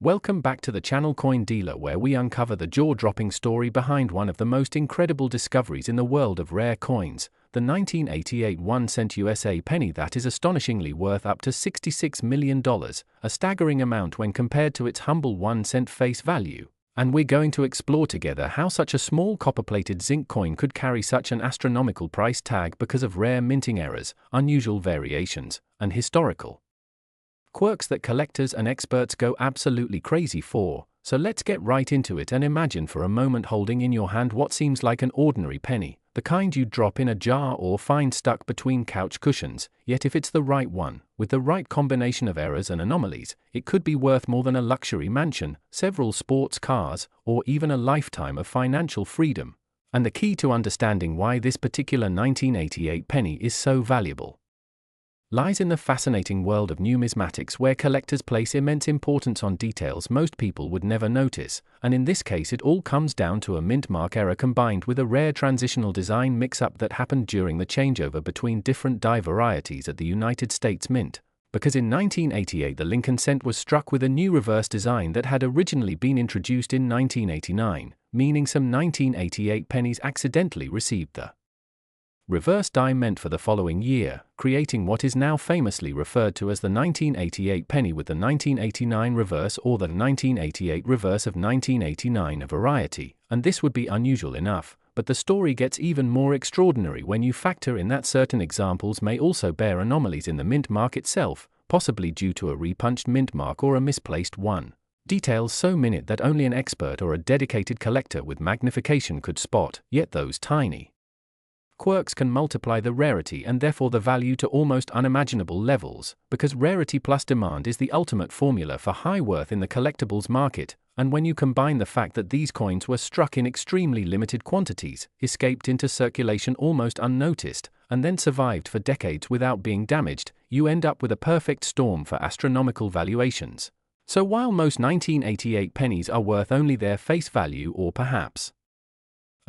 Welcome back to the channel Coin Dealer, where we uncover the jaw-dropping story behind one of the most incredible discoveries in the world of rare coins, the 1988 1-cent USA penny that is astonishingly worth up to $66 million, a staggering amount when compared to its humble 1-cent face value. And we're going to explore together how such a small copper-plated zinc coin could carry such an astronomical price tag because of rare minting errors, unusual variations, and historical quirks that collectors and experts go absolutely crazy for. So let's get right into it and imagine for a moment holding in your hand what seems like an ordinary penny, the kind you'd drop in a jar or find stuck between couch cushions. Yet if it's the right one, with the right combination of errors and anomalies, it could be worth more than a luxury mansion, several sports cars, or even a lifetime of financial freedom. And the key to understanding why this particular 1988 penny is so valuable lies in the fascinating world of numismatics, where collectors place immense importance on details most people would never notice, and in this case it all comes down to a mint mark error combined with a rare transitional design mix-up that happened during the changeover between different die varieties at the United States Mint. Because in 1988 the Lincoln cent was struck with a new reverse design that had originally been introduced in 1989, meaning some 1988 pennies accidentally received the reverse die meant for the following year, creating what is now famously referred to as the 1988 penny with the 1989 reverse, or the 1988 reverse of 1989 variety. And this would be unusual enough, but the story gets even more extraordinary when you factor in that certain examples may also bear anomalies in the mint mark itself, possibly due to a repunched mint mark or a misplaced one. Details so minute that only an expert or a dedicated collector with magnification could spot, yet those tiny quirks can multiply the rarity and therefore the value to almost unimaginable levels, because rarity plus demand is the ultimate formula for high worth in the collectibles market. And when you combine the fact that these coins were struck in extremely limited quantities, escaped into circulation almost unnoticed, and then survived for decades without being damaged, you end up with a perfect storm for astronomical valuations. So while most 1988 pennies are worth only their face value, or perhaps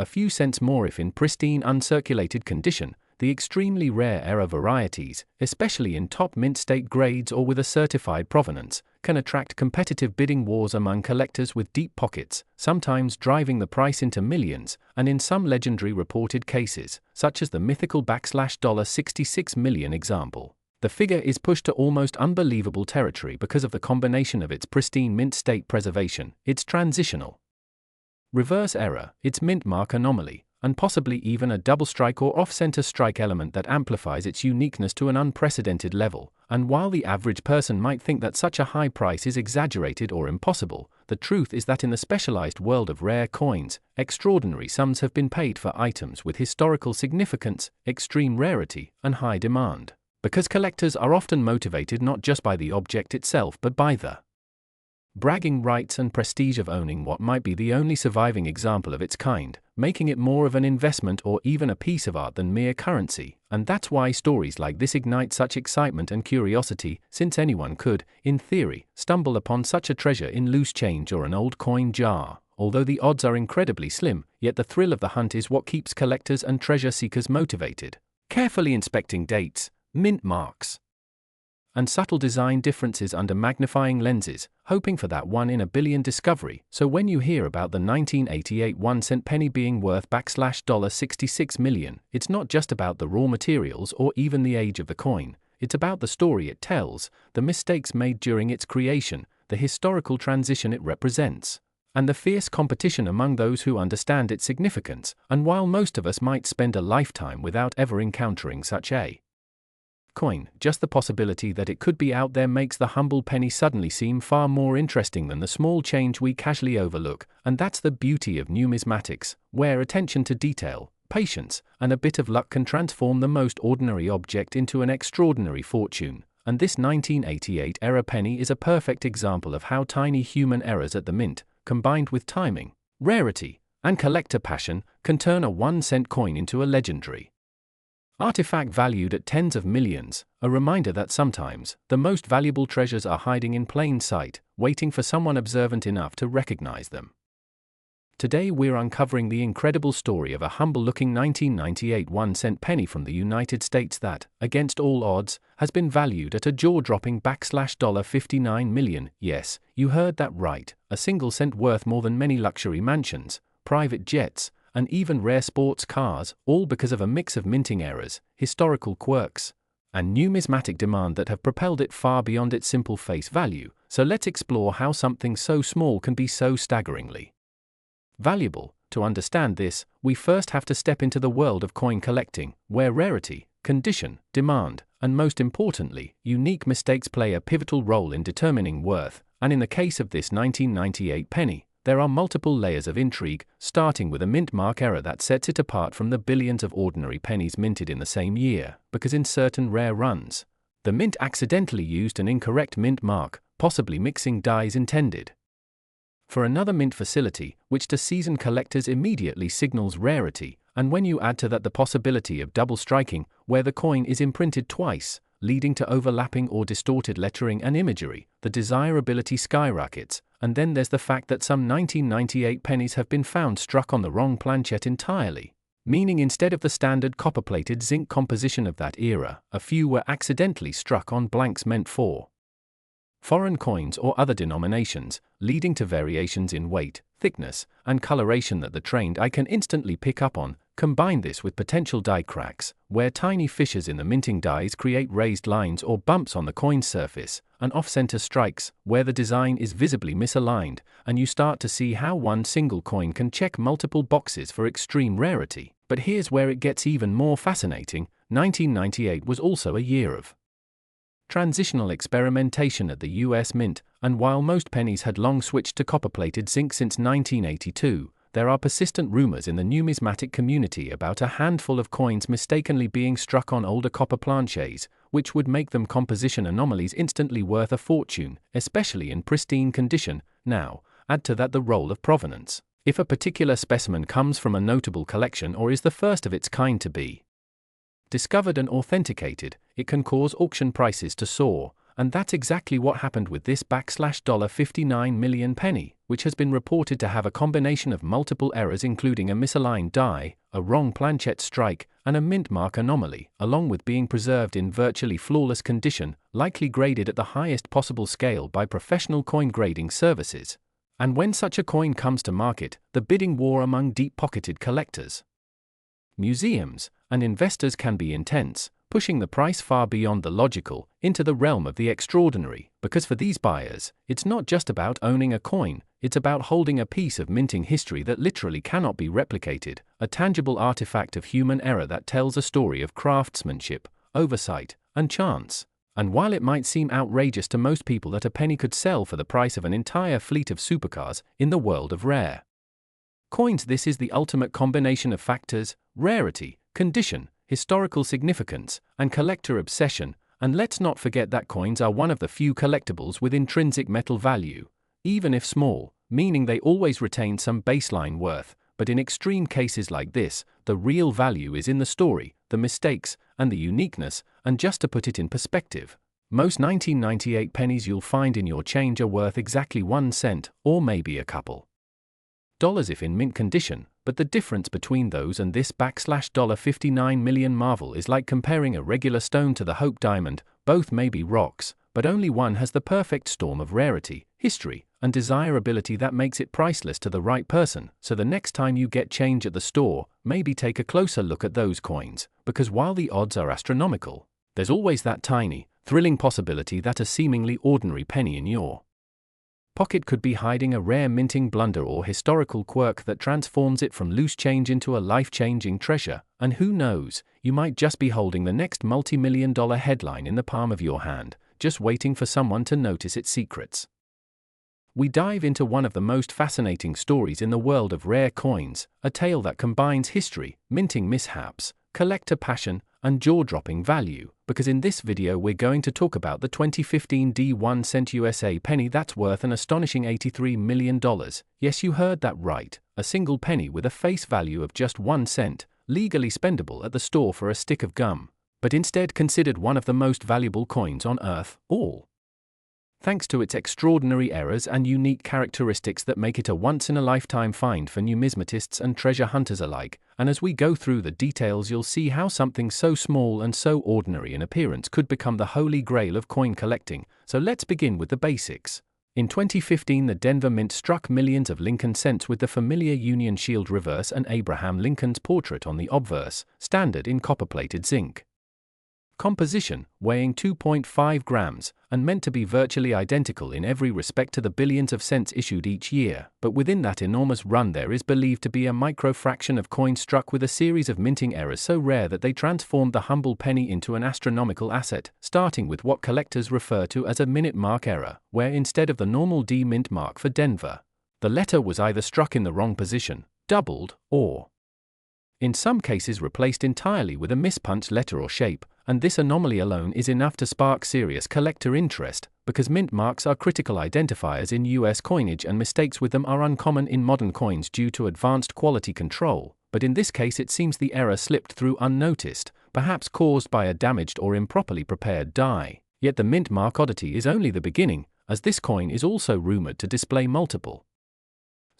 a few cents more if in pristine uncirculated condition, the extremely rare error varieties, especially in top mint state grades or with a certified provenance, can attract competitive bidding wars among collectors with deep pockets, sometimes driving the price into millions, and in some legendary reported cases, such as the mythical $66 million example, the figure is pushed to almost unbelievable territory because of the combination of its pristine mint state preservation, its transitional reverse error, its mint mark anomaly, and possibly even a double strike or off-center strike element that amplifies its uniqueness to an unprecedented level. And while the average person might think that such a high price is exaggerated or impossible, the truth is that in the specialized world of rare coins, extraordinary sums have been paid for items with historical significance, extreme rarity, and high demand. Because collectors are often motivated not just by the object itself but by the bragging rights and prestige of owning what might be the only surviving example of its kind, making it more of an investment or even a piece of art than mere currency. And that's why stories like this ignite such excitement and curiosity, since anyone could, in theory, stumble upon such a treasure in loose change or an old coin jar. Although the odds are incredibly slim, yet the thrill of the hunt is what keeps collectors and treasure seekers motivated. Carefully inspecting dates, mint marks, and subtle design differences under magnifying lenses, hoping for that 1 in a billion discovery. So when you hear about the 1988 1-cent penny being worth $66 million, it's not just about the raw materials or even the age of the coin. It's about the story it tells, the mistakes made during its creation, the historical transition it represents, and the fierce competition among those who understand its significance. And while most of us might spend a lifetime without ever encountering such a coin, just the possibility that it could be out there makes the humble penny suddenly seem far more interesting than the small change we casually overlook. And that's the beauty of numismatics, where attention to detail, patience, and a bit of luck can transform the most ordinary object into an extraordinary fortune. And this 1988 error penny is a perfect example of how tiny human errors at the mint, combined with timing, rarity, and collector passion, can turn a 1-cent coin into a legendary artifact valued at tens of millions, a reminder that sometimes, the most valuable treasures are hiding in plain sight, waiting for someone observant enough to recognize them. Today we're uncovering the incredible story of a humble-looking 1998 1-cent penny from the United States that, against all odds, has been valued at a jaw-dropping $59 million. Yes, you heard that right, a single cent worth more than many luxury mansions, private jets, and even rare sports cars, all because of a mix of minting errors, historical quirks, and numismatic demand that have propelled it far beyond its simple face value. So let's explore how something so small can be so staggeringly valuable. To understand this, we first have to step into the world of coin collecting, where rarity, condition, demand, and most importantly, unique mistakes play a pivotal role in determining worth. And in the case of this 1998 penny, there are multiple layers of intrigue, starting with a mint mark error that sets it apart from the billions of ordinary pennies minted in the same year, because in certain rare runs, the mint accidentally used an incorrect mint mark, possibly mixing dies intended for another mint facility, which to seasoned collectors immediately signals rarity. And when you add to that the possibility of double striking, where the coin is imprinted twice, leading to overlapping or distorted lettering and imagery, the desirability skyrockets. And then there's the fact that some 1998 pennies have been found struck on the wrong planchet entirely, meaning instead of the standard copper-plated zinc composition of that era, a few were accidentally struck on blanks meant for foreign coins or other denominations, leading to variations in weight, thickness, and coloration that the trained eye can instantly pick up on. Combine this with potential die cracks, where tiny fissures in the minting dies create raised lines or bumps on the coin's surface, and off-center strikes, where the design is visibly misaligned, and you start to see how one single coin can check multiple boxes for extreme rarity. But here's where it gets even more fascinating. 1998 was also a year of transitional experimentation at the US Mint, and while most pennies had long switched to copper-plated zinc since 1982, there are persistent rumors in the numismatic community about a handful of coins mistakenly being struck on older copper planchets, which would make them composition anomalies instantly worth a fortune, especially in pristine condition. Now, add to that the role of provenance. If a particular specimen comes from a notable collection or is the first of its kind to be discovered and authenticated, it can cause auction prices to soar, and that's exactly what happened with this $59 million penny, which has been reported to have a combination of multiple errors including a misaligned die, a wrong planchet strike, and a mint mark anomaly, along with being preserved in virtually flawless condition, likely graded at the highest possible scale by professional coin grading services. And when such a coin comes to market, the bidding war among deep-pocketed collectors, museums, and investors can be intense, pushing the price far beyond the logical, into the realm of the extraordinary, because for these buyers, it's not just about owning a coin, it's about holding a piece of minting history that literally cannot be replicated, a tangible artifact of human error that tells a story of craftsmanship, oversight, and chance. And while it might seem outrageous to most people that a penny could sell for the price of an entire fleet of supercars, in the world of rare coins this is the ultimate combination of factors: rarity, condition, historical significance, and collector obsession. And let's not forget that coins are one of the few collectibles with intrinsic metal value, even if small, meaning they always retain some baseline worth. But in extreme cases like this, the real value is in the story, the mistakes, and the uniqueness. And just to put it in perspective, most 1998 pennies you'll find in your change are worth exactly 1 cent, or maybe a couple dollars if in mint condition, but the difference between those and this $59 million marvel is like comparing a regular stone to the Hope Diamond. Both may be rocks, but only one has the perfect storm of rarity, history, and desirability that makes it priceless to the right person. So the next time you get change at the store, maybe take a closer look at those coins, because while the odds are astronomical, there's always that tiny, thrilling possibility that a seemingly ordinary penny in your pocket could be hiding a rare minting blunder or historical quirk that transforms it from loose change into a life-changing treasure. And who knows, you might just be holding the next multi-million-dollar headline in the palm of your hand, just waiting for someone to notice its secrets. We dive into one of the most fascinating stories in the world of rare coins, a tale that combines history, minting mishaps, collector passion, and jaw-dropping value, because in this video we're going to talk about the 2015 1 cent USA penny that's worth an astonishing $83 million. Yes, you heard that right, a single penny with a face value of just 1 cent, legally spendable at the store for a stick of gum, but instead considered one of the most valuable coins on earth. All thanks to its extraordinary errors and unique characteristics that make it a once-in-a-lifetime find for numismatists and treasure hunters alike. And as we go through the details, you'll see how something so small and so ordinary in appearance could become the holy grail of coin collecting. So let's begin with the basics. In 2015, the Denver Mint struck millions of Lincoln cents with the familiar Union Shield reverse and Abraham Lincoln's portrait on the obverse, standard in copper-plated zinc composition, weighing 2.5 grams, and meant to be virtually identical in every respect to the billions of cents issued each year. But within that enormous run there is believed to be a microfraction of coins struck with a series of minting errors so rare that they transformed the humble penny into an astronomical asset, starting with what collectors refer to as a minute mark error, where instead of the normal D mint mark for Denver, the letter was either struck in the wrong position, doubled, or in some cases replaced entirely with a mispunched letter or shape, and this anomaly alone is enough to spark serious collector interest, because mint marks are critical identifiers in US coinage and mistakes with them are uncommon in modern coins due to advanced quality control. But in this case it seems the error slipped through unnoticed, perhaps caused by a damaged or improperly prepared die. Yet the mint mark oddity is only the beginning, as this coin is also rumored to display multiple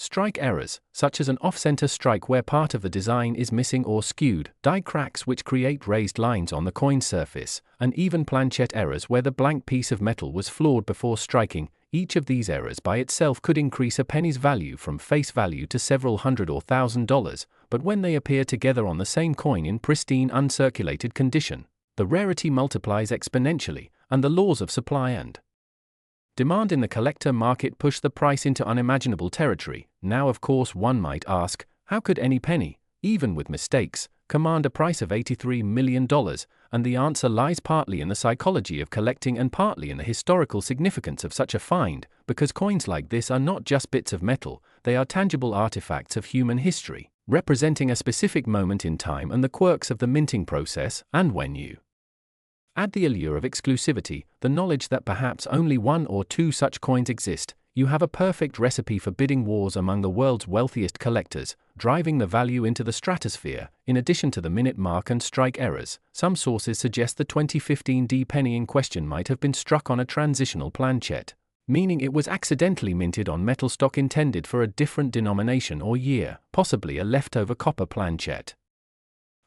strike errors, such as an off-center strike where part of the design is missing or skewed, die cracks which create raised lines on the coin surface, and even planchette errors where the blank piece of metal was flawed before striking. Each of these errors by itself could increase a penny's value from face value to several hundred or $1,000, but when they appear together on the same coin in pristine uncirculated condition, the rarity multiplies exponentially, and the laws of supply and demand in the collector market push the price into unimaginable territory. Now, of course, one might ask, how could any penny, even with mistakes, command a price of $83 million? And the answer lies partly in the psychology of collecting and partly in the historical significance of such a find, because coins like this are not just bits of metal, they are tangible artifacts of human history, representing a specific moment in time and the quirks of the minting process. And when you add the allure of exclusivity, the knowledge that perhaps only one or two such coins exist, you have a perfect recipe for bidding wars among the world's wealthiest collectors, driving the value into the stratosphere. In addition to the minute mark and strike errors, some sources suggest the 2015 D penny in question might have been struck on a transitional planchette, meaning it was accidentally minted on metal stock intended for a different denomination or year, possibly a leftover copper planchette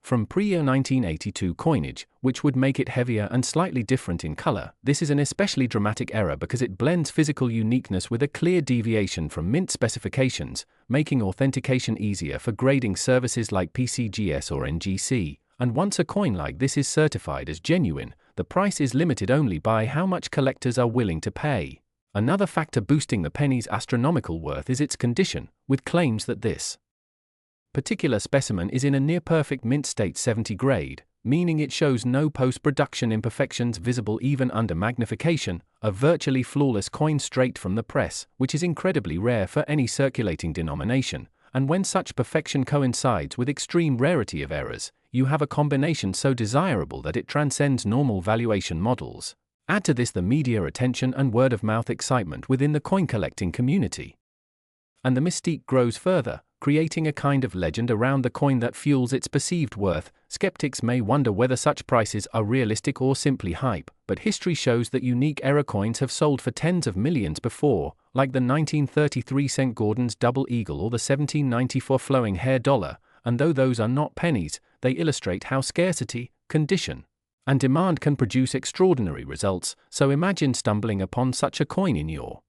from pre-year 1982 coinage, which would make it heavier and slightly different in color. This is an especially dramatic error because it blends physical uniqueness with a clear deviation from mint specifications, making authentication easier for grading services like PCGS or NGC. And once a coin like this is certified as genuine, the price is limited only by how much collectors are willing to pay. Another factor boosting the penny's astronomical worth is its condition, with claims that this particular specimen is in a near-perfect mint state 70 grade, meaning it shows no post-production imperfections visible even under magnification, a virtually flawless coin straight from the press, which is incredibly rare for any circulating denomination. And when such perfection coincides with extreme rarity of errors, you have a combination so desirable that it transcends normal valuation models. Add to this the media attention and word-of-mouth excitement within the coin-collecting community, and the mystique grows further, creating a kind of legend around the coin that fuels its perceived worth. Skeptics may wonder whether such prices are realistic or simply hype, but history shows that unique error coins have sold for tens of millions before, like the 1933 St. Gordon's Double Eagle or the 1794 Flowing Hair Dollar, and though those are not pennies, they illustrate how scarcity, condition, and demand can produce extraordinary results. So imagine stumbling upon such a coin in your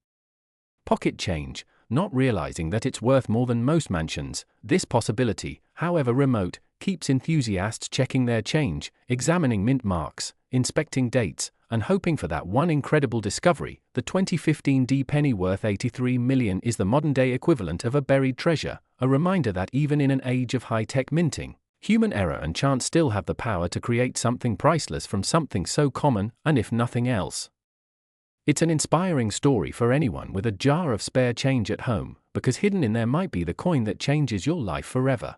pocket change, not realizing that it's worth more than most mansions. This possibility, however remote, keeps enthusiasts checking their change, examining mint marks, inspecting dates, and hoping for that one incredible discovery. The 2015 D penny worth $83 million is the modern-day equivalent of a buried treasure, a reminder that even in an age of high-tech minting, human error and chance still have the power to create something priceless from something so common, and if nothing else, it's an inspiring story for anyone with a jar of spare change at home, because hidden in there might be the coin that changes your life forever.